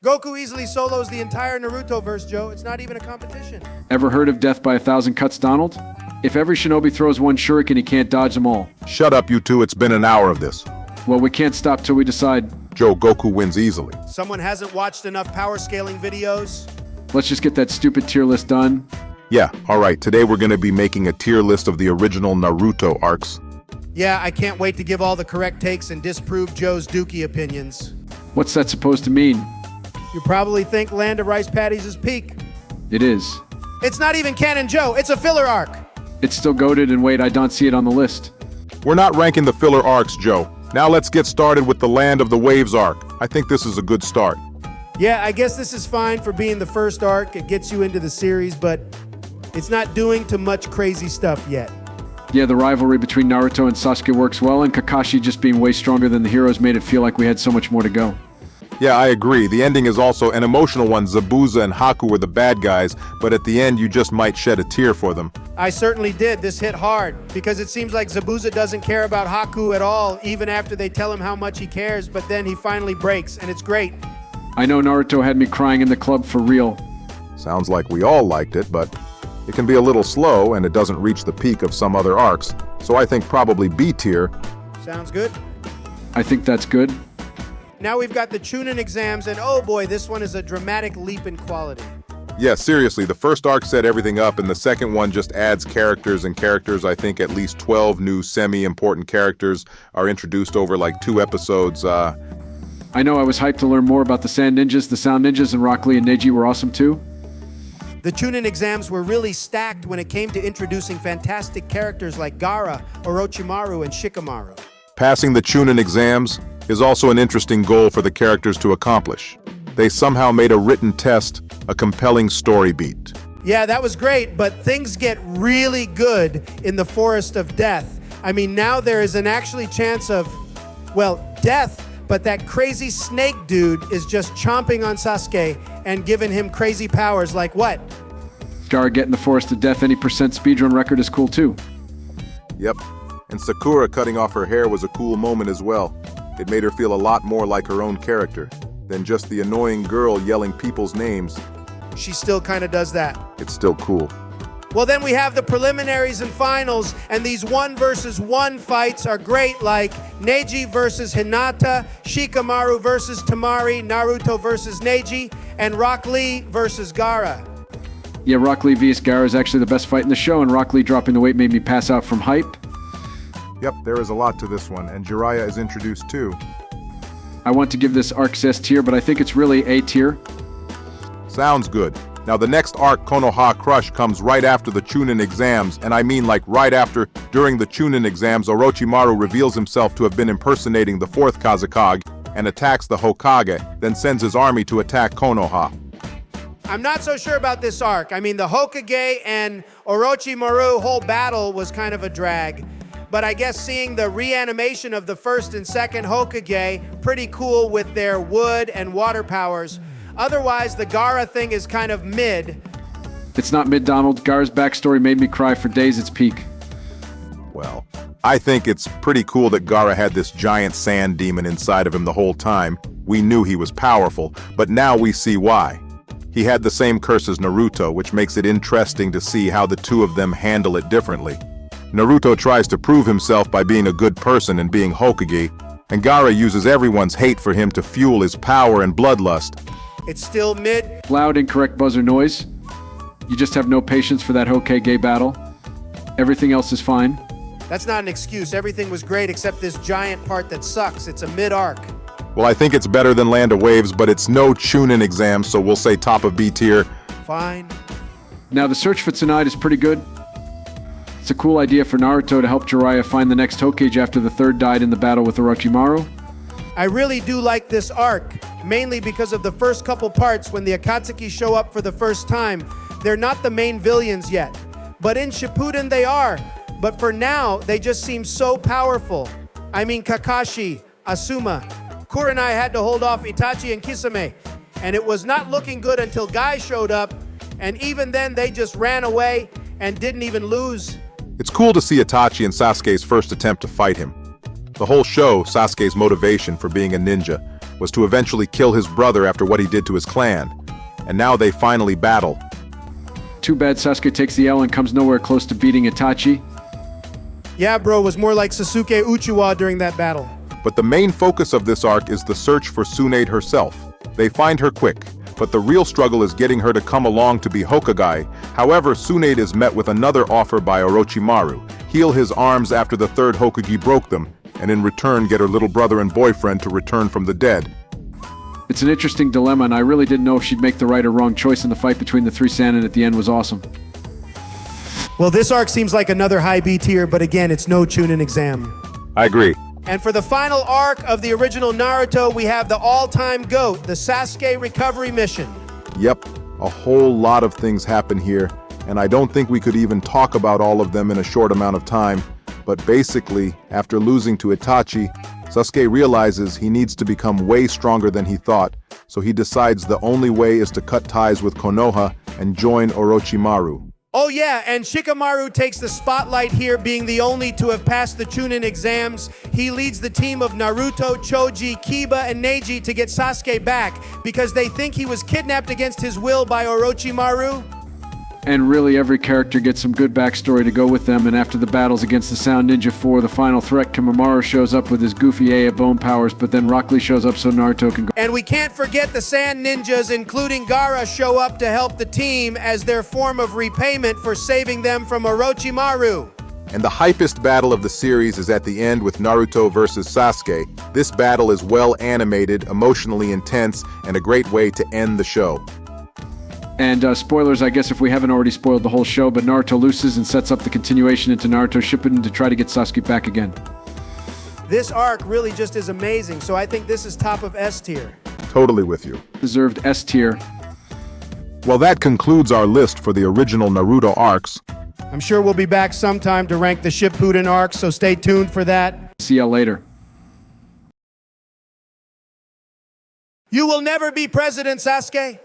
Goku easily solos the entire Naruto verse, Joe. It's not even a competition. Ever heard of death by 1,000 cuts, Donald? If every shinobi throws one shuriken, he can't dodge them all. Shut up, you two. It's been an hour of this. Well, we can't stop till we decide. Joe, Goku wins easily. Someone hasn't watched enough power scaling videos. Let's just get that stupid tier list done. Yeah, alright. Today we're going to be making a tier list of the original Naruto arcs. Yeah, I can't wait to give all the correct takes and disprove Joe's dookie opinions. What's that supposed to mean? You probably think Land of Rice Paddies is peak. It is. It's not even canon, Joe. It's a filler arc. It's still goated, and wait, I don't see it on the list. We're not ranking the filler arcs, Joe. Now let's get started with the Land of the Waves arc. I think this is a good start. Yeah, I guess this is fine for being the first arc. It gets you into the series, but it's not doing too much crazy stuff yet. Yeah, the rivalry between Naruto and Sasuke works well, and Kakashi just being way stronger than the heroes made it feel like we had so much more to go. Yeah, I agree. The ending is also an emotional one. Zabuza and Haku were the bad guys, but at the end you just might shed a tear for them. I certainly did. This hit hard, because it seems like Zabuza doesn't care about Haku at all, even after they tell him how much he cares, but then he finally breaks, and it's great. I know Naruto had me crying in the club for real. Sounds like we all liked it, but it can be a little slow and it doesn't reach the peak of some other arcs, so I think probably B tier. Sounds good. I think that's good. Now we've got the Chunin exams, and oh boy, this one is a dramatic leap in quality. Yeah, seriously, the first arc set everything up, and the second one just adds characters and characters. I think at least 12 new semi-important characters are introduced over like 2 episodes. I know I was hyped to learn more about the Sand Ninjas, the Sound Ninjas, and Rock Lee and Neji were awesome too. The Chunin exams were really stacked when it came to introducing fantastic characters like Gaara, Orochimaru, and Shikamaru. Passing the Chunin exams is also an interesting goal for the characters to accomplish. They somehow made a written test a compelling story beat. Yeah, that was great, but things get really good in the Forest of Death. I mean, now there is an actually chance of, well, death, but that crazy snake dude is just chomping on Sasuke and giving him crazy powers like what? Gaara getting the Forest of Death any percent speedrun record is cool too. Yep, and Sakura cutting off her hair was a cool moment as well. It made her feel a lot more like her own character than just the annoying girl yelling people's names. She still kind of does that. It's still cool. Well, then we have the preliminaries and finals, and these 1 versus 1 fights are great, like Neji versus Hinata, Shikamaru versus Temari, Naruto versus Neji, and Rock Lee versus Gaara. Yeah, Rock Lee vs. Gaara is actually the best fight in the show, and Rock Lee dropping the weight made me pass out from hype. Yep, there is a lot to this one, and Jiraiya is introduced too. I want to give this arc S tier, but I think it's really A tier. Sounds good. Now the next arc, Konoha Crush, comes right after the Chunin exams, and I mean like right after. During the Chunin exams, Orochimaru reveals himself to have been impersonating the 4th Kazekage and attacks the Hokage, then sends his army to attack Konoha. I'm not so sure about this arc. I mean, the Hokage and Orochimaru whole battle was kind of a drag. But I guess seeing the reanimation of the 1st and 2nd Hokage, pretty cool with their wood and water powers. Otherwise, the Gaara thing is kind of mid. It's not mid, Donald. Gaara's backstory made me cry for days its peak. Well, I think it's pretty cool that Gaara had this giant sand demon inside of him the whole time. We knew he was powerful, but now we see why. He had the same curse as Naruto, which makes it interesting to see how the two of them handle it differently. Naruto tries to prove himself by being a good person and being Hokage, and Gaara uses everyone's hate for him to fuel his power and bloodlust. It's still mid. Loud, incorrect buzzer noise. You just have no patience for that Hokage battle. Everything else is fine. That's not an excuse. Everything was great except this giant part that sucks. It's a mid-arc. Well, I think it's better than Land of Waves, but it's no Chunin exam, so we'll say top of B tier. Fine. Now, the search for Tsunade is pretty good. It's a cool idea for Naruto to help Jiraiya find the next Hokage after the 3rd died in the battle with Orochimaru. I really do like this arc, mainly because of the first couple parts when the Akatsuki show up for the first time. They're not the main villains yet, but in Shippuden they are. But for now, they just seem so powerful. I mean, Kakashi, Asuma, Kurenai had to hold off Itachi and Kisame, and it was not looking good until Guy showed up, and even then they just ran away and didn't even lose. It's cool to see Itachi and Sasuke's first attempt to fight him. The whole show, Sasuke's motivation for being a ninja, was to eventually kill his brother after what he did to his clan. And now they finally battle. Too bad Sasuke takes the L and comes nowhere close to beating Itachi. Yeah, bro, was more like Sasuke Uchiwa during that battle. But the main focus of this arc is the search for Tsunade herself. They find her quick, but the real struggle is getting her to come along to be Hokage. However, Tsunade is met with another offer by Orochimaru: heal his arms after the third Hokage broke them, and in return get her little brother and boyfriend to return from the dead. It's an interesting dilemma, and I really didn't know if she'd make the right or wrong choice in the fight between the three Sannin at the end was awesome. Well, this arc seems like another high B tier, but again, it's no Chunin exam. I agree. And for the final arc of the original Naruto, we have the all-time GOAT, the Sasuke recovery mission. Yep, a whole lot of things happen here, and I don't think we could even talk about all of them in a short amount of time. But basically, after losing to Itachi, Sasuke realizes he needs to become way stronger than he thought, so he decides the only way is to cut ties with Konoha and join Orochimaru. Oh yeah, and Shikamaru takes the spotlight here, being the only to have passed the Chunin exams. He leads the team of Naruto, Choji, Kiba, and Neji to get Sasuke back because they think he was kidnapped against his will by Orochimaru. And really, every character gets some good backstory to go with them, and after the battles against the Sound Ninja 4, the final threat, Kimimaro shows up with his goofy Aya bone powers, but then Rock Lee shows up so Naruto can go. And we can't forget the Sand Ninjas, including Gaara, show up to help the team as their form of repayment for saving them from Orochimaru. And the hypest battle of the series is at the end with Naruto versus Sasuke. This battle is well animated, emotionally intense, and a great way to end the show. And spoilers, I guess, if we haven't already spoiled the whole show, but Naruto loses and sets up the continuation into Naruto Shippuden to try to get Sasuke back again. This arc really just is amazing, so I think this is top of S tier. Totally with you. Deserved S tier. Well, that concludes our list for the original Naruto arcs. I'm sure we'll be back sometime to rank the Shippuden arc, so stay tuned for that. See ya later. You will never be president, Sasuke.